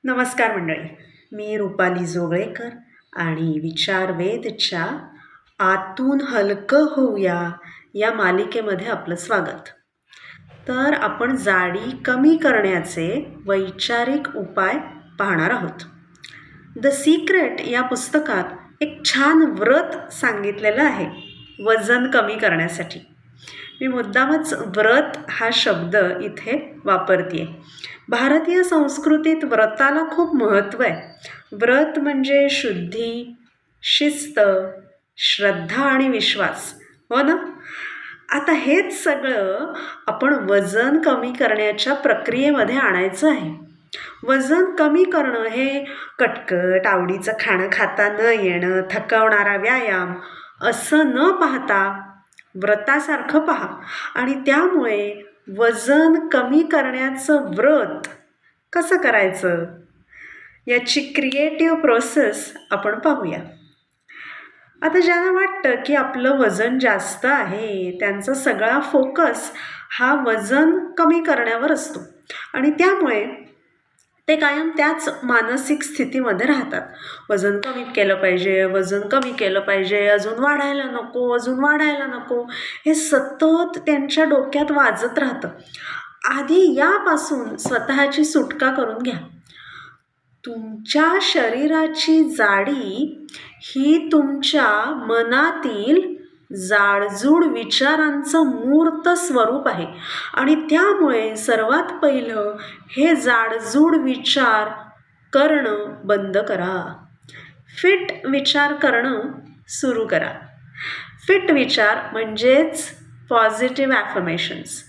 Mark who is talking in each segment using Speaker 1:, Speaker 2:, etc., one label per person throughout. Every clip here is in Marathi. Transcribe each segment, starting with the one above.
Speaker 1: नमस्कार मंडळी. मी रुपाली जोगळेकर आणि विचारवेधच्या आतून हलकं होऊया या मालिकेमध्ये आपलं स्वागत. तर आपण जाडी कमी करण्याचे वैचारिक उपाय पाहणार आहोत. द सिक्रेट या पुस्तकात एक छान व्रत सांगितलेलं आहे वजन कमी करण्यासाठी. मी मुद्दामच व्रत हा शब्द इथे वापरते. भारतीय संस्कृतीत व्रताला खूप महत्त्व आहे. व्रत म्हणजे शुद्धी, शिस्त, श्रद्धा आणि विश्वास, हो ना? आता हेच सगळं आपण वजन कमी करण्याच्या प्रक्रियेमध्ये आणायचं आहे. वजन कमी करणं हे कटकट आवडीचं खाणं खाता न येणं, थकवणारा व्यायाम असं न पाहता व्रतासारखं पहा आणि त्यामुळे वजन कमी करण्याचं व्रत कसं करायचं याची क्रिएटिव्ह प्रोसेस आपण पाहूया. आता ज्यांना वाटतं की आपलं वजन जास्त आहे त्यांचा सगळा फोकस हा वजन कमी करण्यावर असतो आणि त्यामुळे ते कायम त्याच मानसिक स्थितीमध्ये राहतात. वजन कमी केलं पाहिजे, वजन कमी केलं पाहिजे, अजून वाढायला नको, अजून वाढायला नको, हे सतत त्यांच्या डोक्यात वाजत राहतं. आधी यापासून स्वतःची सुटका करून घ्या. तुमच्या शरीराची जाडी ही तुमच्या मनातील जाडजूड विचारांचं मूर्त स्वरूप आहे आणि त्यामुळे सर्वात पहिलं हे जाडजूड विचार करणं बंद करा. फिट विचार करणं सुरू करा. फिट विचार म्हणजेच पॉझिटिव्ह ॲफर्मेशन्स.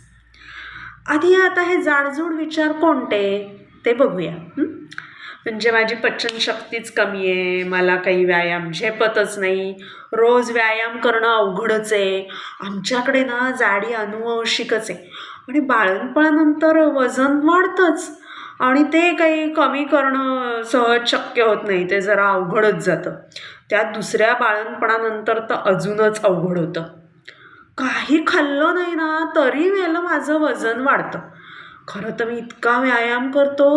Speaker 1: आधी आता हे जाडजूड विचार कोणते ते बघूया. म्हणजे माझी पचनशक्तीच कमी आहे, मला काही व्यायाम झेपतच नाही, रोज व्यायाम करणं अवघडच आहे, आमच्याकडे ना जाडी अनुवंशिकच आहे आणि बाळंतपणानंतर वजन वाढतंच आणि ते काही कमी करणं सहज शक्य होत नाही, ते जरा अवघडच जातं. त्यात दुसऱ्या बाळंतपणानंतर तर अजूनच अवघड होतं. काही खाल्लं नाही ना तरी वेळेला माझं वजन वाढतं. खरं तर मी इतका व्यायाम करतो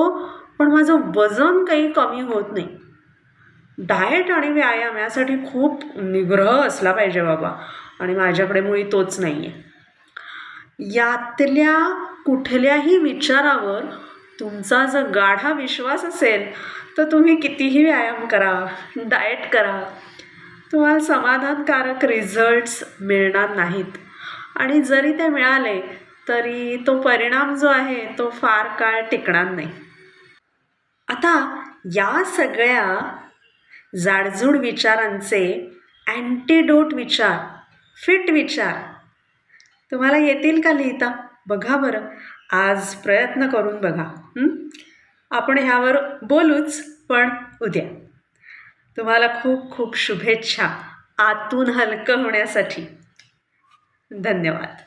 Speaker 1: पण माझं वजन काही कमी होत नाही. डाएट आणि व्यायाम यासाठी खूप निग्रह असला पाहिजे बाबा आणि माझ्याकडे मुळी तोच नाही आहे. यातल्या कुठल्याही विचारावर तुमचा जर गाढा विश्वास असेल तर तुम्ही कितीही व्यायाम करा, डाएट करा, तुम्हाला समाधानकारक रिझल्ट्स मिळणार नाहीत आणि जरी ते मिळाले तरी तो परिणाम जो आहे तो फार काळ टिकणार नाही. आता या सगळ्या जाडजूड विचारांचे अँटीडोट विचार, फिट विचार तुम्हाला येतील का लिहिता? बघा बरं, आज प्रयत्न करून बघा. आपण ह्यावर बोलूच पण उद्या. तुम्हाला खूप खूप शुभेच्छा आतून हलकं होण्यासाठी. धन्यवाद.